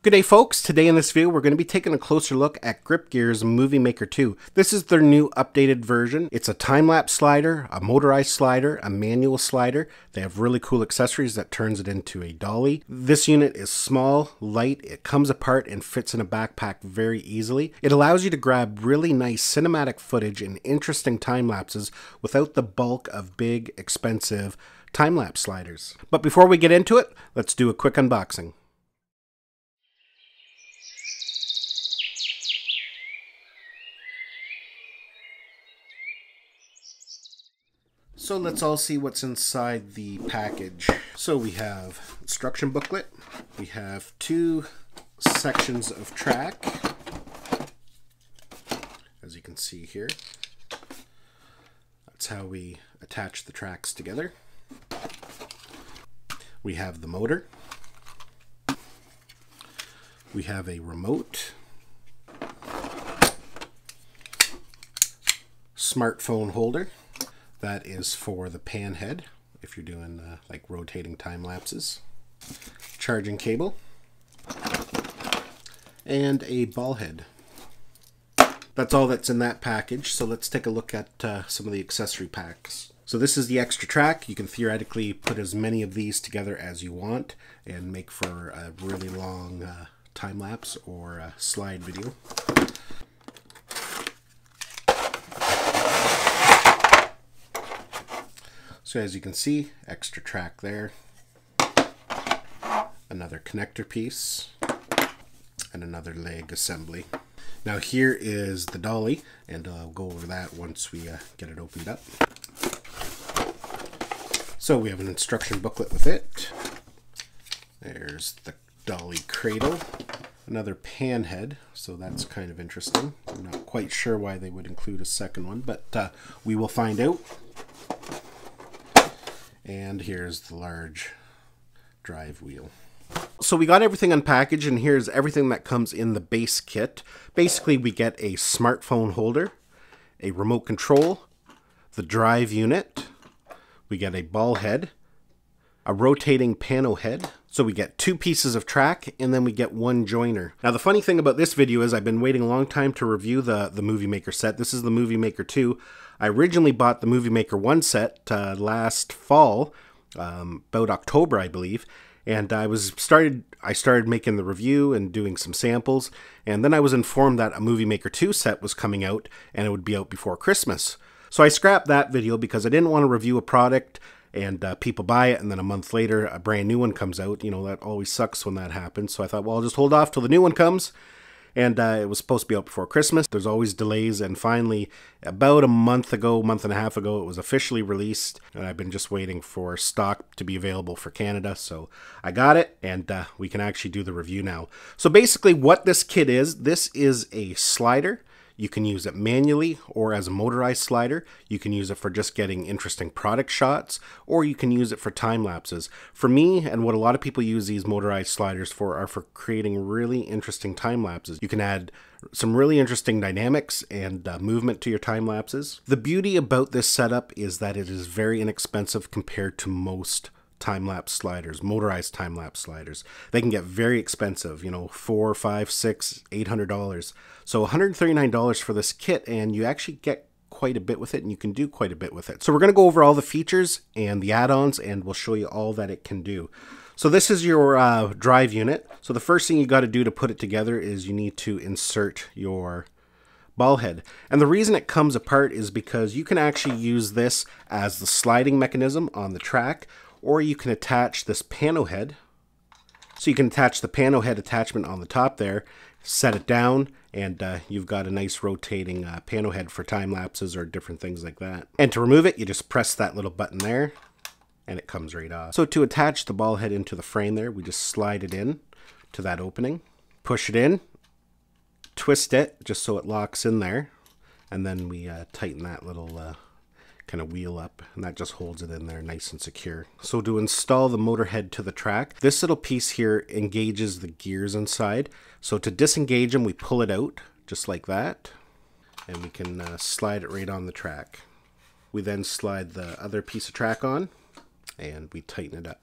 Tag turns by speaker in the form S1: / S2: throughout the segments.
S1: Good day folks, today in this video we're going to be taking a closer look at GripGear's Movie Maker 2. This is their new updated version. It's a time-lapse slider, a motorized slider, a manual slider. They have really cool accessories that turns it into a dolly. This unit is small, light, it comes apart and fits in a backpack very easily. It allows you to grab really nice cinematic footage and interesting time lapses without the bulk of big, expensive time-lapse sliders. But before we get into it, let's do a quick unboxing. So let's all see what's inside the package. So we have instruction booklet, we have two sections of track, as you can see here. That's how we attach the tracks together. We have the motor, we have a remote, smartphone holder. That is for the pan head, if you're doing like rotating time lapses. Charging cable. And a ball head. That's all that's in that package, so let's take a look at some of the accessory packs. So this is the extra track. You can theoretically put as many of these together as you want and make for a really long time lapse or slide video. So as you can see, extra track there, another connector piece, and another leg assembly. Now here is the dolly, and I'll go over that once we get it opened up. So we have an instruction booklet with it. There's the dolly cradle, another pan head, so that's kind of interesting. I'm not quite sure why they would include a second one, but we will find out. And here's the large drive wheel. So we got everything unpackaged, and here's everything that comes in the base kit. Basically, we get a smartphone holder, a remote control, the drive unit, we get a ball head, a rotating pano head. So we get two pieces of track, and then we get one joiner. Now the funny thing about this video is I've been waiting a long time to review the Movie Maker set. This is the Movie Maker 2. I originally bought the Movie Maker 1 set last fall, about October I believe, and I started making the review and doing some samples, and then I was informed that a Movie Maker 2 set was coming out and it would be out before Christmas. So I scrapped that video because I didn't want to review a product and people buy it, and then a month later a brand new one comes out. You know, that always sucks when that happens. So I thought, well, I'll just hold off till the new one comes. And it was supposed to be out before Christmas. There's always delays, and finally, about a month and a half ago, it was officially released, and I've been just waiting for stock to be available for Canada. So I got it, and we can actually do the review now. So basically what this kit is, this is a slider. You can use it manually or as a motorized slider. You can use it for just getting interesting product shots, or you can use it for time lapses. For me, and what a lot of people use these motorized sliders for, are for creating really interesting time lapses. You can add some really interesting dynamics and movement to your time lapses. The beauty about this setup is that it is very inexpensive compared to most time-lapse sliders, motorized time-lapse sliders. They can get very expensive, you know, $400, $500, $600, $800. So $139 for this kit, and you actually get quite a bit with it, and you can do quite a bit with it. So we're going to go over all the features and the add-ons, and we'll show you all that it can do. So this is your drive unit. So the first thing you got to do to put it together is you need to insert your ball head. And the reason it comes apart is because you can actually use this as the sliding mechanism on the track, or you can attach this pano head. So you can attach the pano head attachment on the top there, set it down, and you've got a nice rotating pano head for time lapses or different things like that. And to remove it, you just press that little button there, and it comes right off. So to attach the ball head into the frame there, we just slide it in to that opening, push it in, twist it just so it locks in there, and then we tighten that little kind of wheel up, and that just holds it in there nice and secure. So to install the motor head to the track, this little piece here engages the gears inside. So to disengage them, we pull it out just like that, and we can slide it right on the track. We then slide the other piece of track on, and we tighten it up.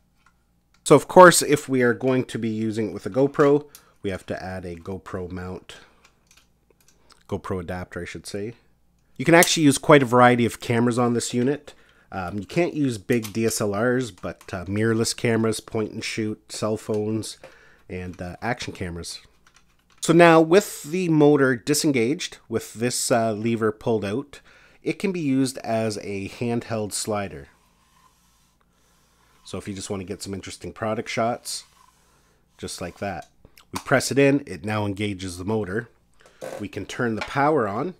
S1: So of course, if we are going to be using it with a GoPro, we have to add a GoPro mount, GoPro adapter I should say. You can actually use quite a variety of cameras on this unit. You can't use big DSLRs, but mirrorless cameras, point and shoot, cell phones, and action cameras. So now with the motor disengaged, with this lever pulled out, it can be used as a handheld slider. So if you just want to get some interesting product shots, just like that. We press it in, it now engages the motor. We can turn the power on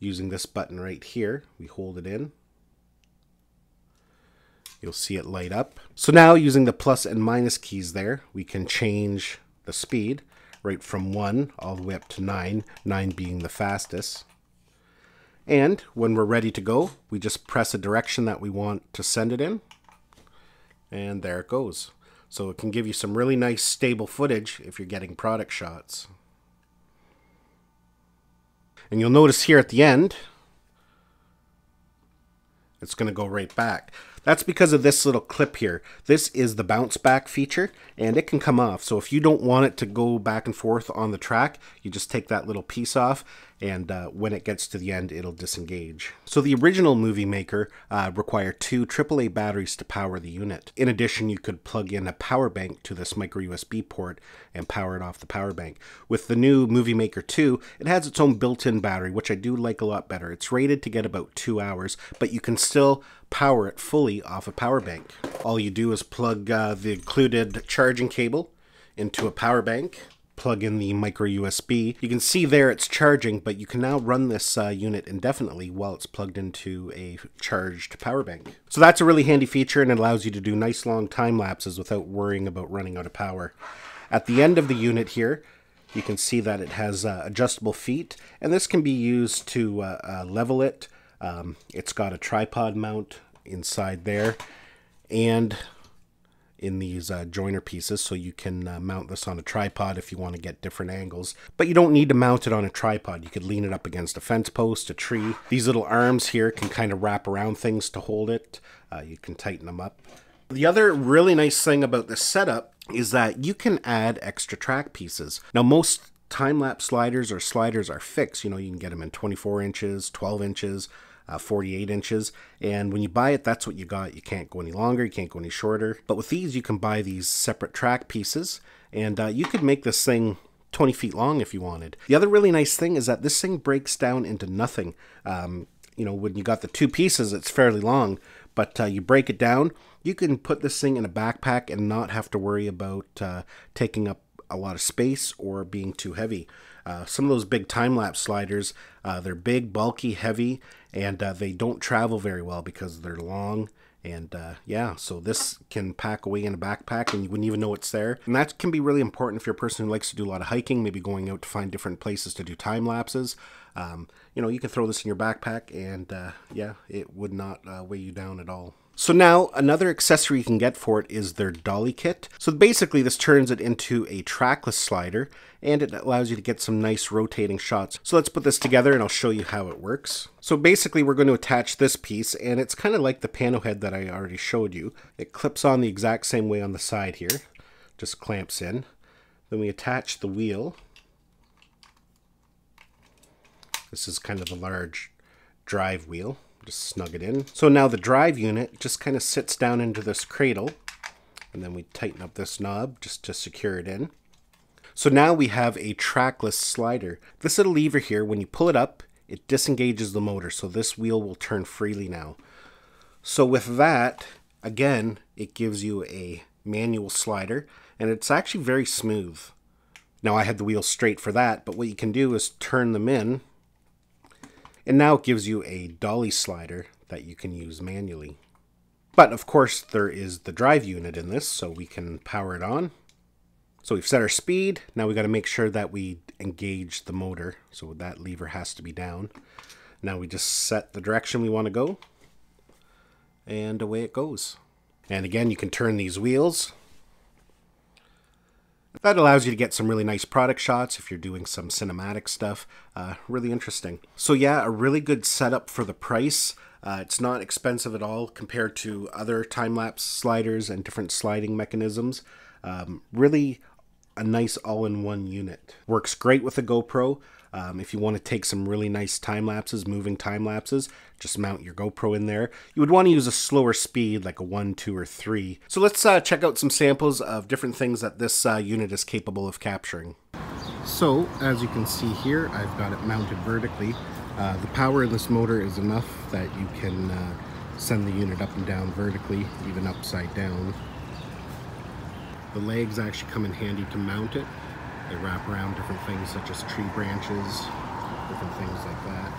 S1: using this button right here. We hold it in. You'll see it light up. So now using the plus and minus keys there, we can change the speed right from 1 all the way up to 9, 9 being the fastest. And when we're ready to go, we just press a direction that we want to send it in, and there it goes. So it can give you some really nice stable footage if you're getting product shots. And you'll notice here at the end, it's going to go right back. That's because of this little clip here. This is the bounce back feature, and it can come off. So if you don't want it to go back and forth on the track, you just take that little piece off, and when it gets to the end, it'll disengage. So the original Movie Maker required 2 AAA batteries to power the unit. In addition, you could plug in a power bank to this micro USB port and power it off the power bank. With the new Movie Maker 2, it has its own built-in battery, which I do like a lot better. It's rated to get about 2 hours, but you can still power it fully off a power bank. All you do is plug the included charging cable into a power bank, plug in the micro USB. You can see there it's charging, but you can now run this unit indefinitely while it's plugged into a charged power bank. So that's a really handy feature, and it allows you to do nice long time lapses without worrying about running out of power. At the end of the unit here, you can see that it has adjustable feet, and this can be used to level it. It's got a tripod mount inside there and in these joiner pieces, so you can mount this on a tripod if you want to get different angles. But you don't need to mount it on a tripod. You could lean it up against a fence post, a tree. These little arms here can kind of wrap around things to hold it. You can tighten them up. The other really nice thing about this setup is that you can add extra track pieces. Now most time-lapse sliders are fixed. You know, you can get them in 24 inches, 12 inches, 48 inches, and when you buy it, that's what you got. You can't go any longer, you can't go any shorter. But with these, you can buy these separate track pieces, and you could make this thing 20 feet long if you wanted. The other really nice thing is that this thing breaks down into nothing. You know, when you got the 2 pieces, it's fairly long, but you break it down, you can put this thing in a backpack and not have to worry about taking up a lot of space or being too heavy. Some of those big time-lapse sliders, they're big, bulky, heavy, and they don't travel very well because they're long. And yeah, so this can pack away in a backpack and you wouldn't even know it's there. And that can be really important if you're a person who likes to do a lot of hiking, maybe going out to find different places to do time lapses. You know, you can throw this in your backpack and yeah, it would not weigh you down at all. So now another accessory you can get for it is their Dolly Kit. So basically this turns it into a trackless slider and it allows you to get some nice rotating shots. So let's put this together and I'll show you how it works. So basically we're going to attach this piece, and it's kind of like the pano head that I already showed you. It clips on the exact same way on the side here, just clamps in. Then we attach the wheel. This is kind of the large drive wheel. Just snug it in. So now the drive unit just kind of sits down into this cradle, and then we tighten up this knob just to secure it in. So now we have a trackless slider. This little lever here, when you pull it up, it disengages the motor, so this wheel will turn freely now. So with that, again, it gives you a manual slider, and it's actually very smooth. Now I had the wheel straight for that, but what you can do is turn them in, and now it gives you a dolly slider that you can use manually. But of course there is the drive unit in this, so we can power it on. So we've set our speed. Now we got to make sure that we engage the motor. So that lever has to be down. Now we just set the direction we want to go, and away it goes. And again, you can turn these wheels. That allows you to get some really nice product shots if you're doing some cinematic stuff. Really interesting. So yeah, a really good setup for the price. It's not expensive at all compared to other time-lapse sliders and different sliding mechanisms. Really a nice all-in-one unit. Works great with a GoPro. If you want to take some really nice time lapses, moving time lapses, just mount your GoPro in there. You would want to use a slower speed, like a 1, 2, or 3. So let's check out some samples of different things that this unit is capable of capturing. So, as you can see here, I've got it mounted vertically. The power in this motor is enough that you can send the unit up and down vertically, even upside down. The legs actually come in handy to mount it. They wrap around different things such as tree branches, different things like that.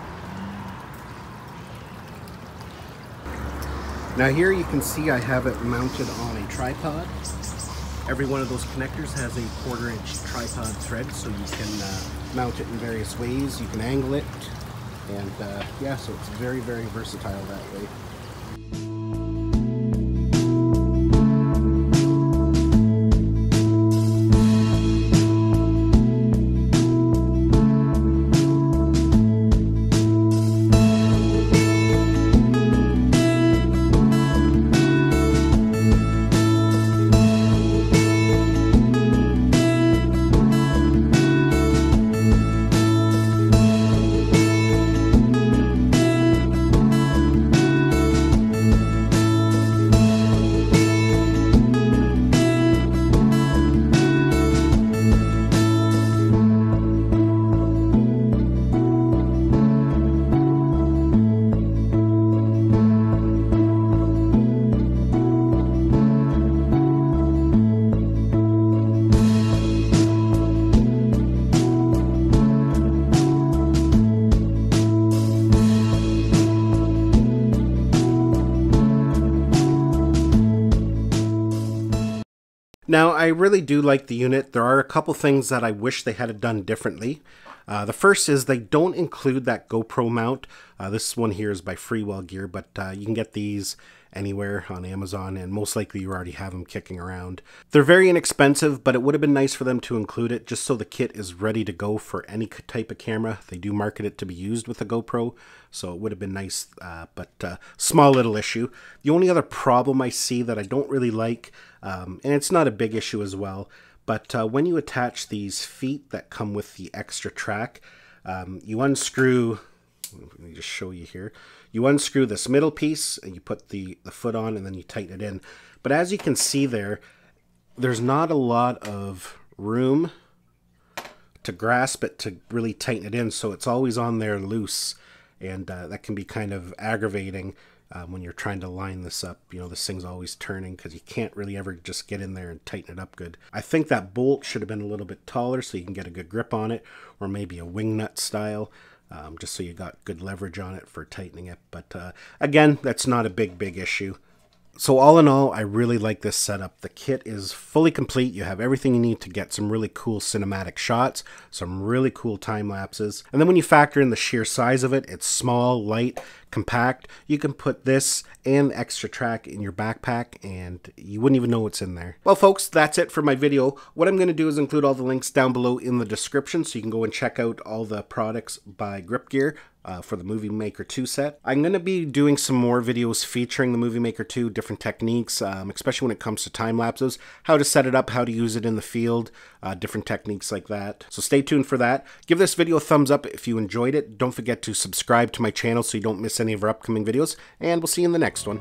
S1: Now here you can see I have it mounted on a tripod. Every one of those connectors has a 1/4-inch tripod thread, so you can mount it in various ways. You can angle it, and yeah, so it's very, very versatile that way. Now, I really do like the unit. There are a couple things that I wish they had done differently. The first is they don't include that GoPro mount. This one here is by Freewell Gear, but you can get these anywhere on Amazon, and most likely you already have them kicking around. They're very inexpensive, but it would have been nice for them to include it just so the kit is ready to go for any type of camera. They do market it to be used with a GoPro, so it would have been nice, but small little issue. The only other problem I see that I don't really like, and it's not a big issue as well, but when you attach these feet that come with the extra track, you unscrew, let me just show you here. You unscrew this middle piece and you put the foot on and then you tighten it in. But as you can see there, there's not a lot of room to grasp it to really tighten it in, so it's always on there loose, and that can be kind of aggravating when you're trying to line this up. You know, this thing's always turning because you can't really ever just get in there and tighten it up good. I think that bolt should have been a little bit taller so you can get a good grip on it, or maybe a wing nut style. Just so you got good leverage on it for tightening it. But again, that's not a big issue. So all in all, I really like this setup. The kit is fully complete. You have everything you need to get some really cool cinematic shots, some really cool time lapses. And then when you factor in the sheer size of it, it's small, light, compact. You can put this and extra track in your backpack and you wouldn't even know what's in there. Well folks, that's it for my video. What I'm going to do is include all the links down below in the description so you can go and check out all the products by GripGear. For the Movie Maker 2 set. I'm going to be doing some more videos featuring the Movie Maker 2, different techniques, especially when it comes to time lapses, how to set it up, how to use it in the field, different techniques like that. So stay tuned for that. Give this video a thumbs up if you enjoyed it. Don't forget to subscribe to my channel so you don't miss any of our upcoming videos, and we'll see you in the next one.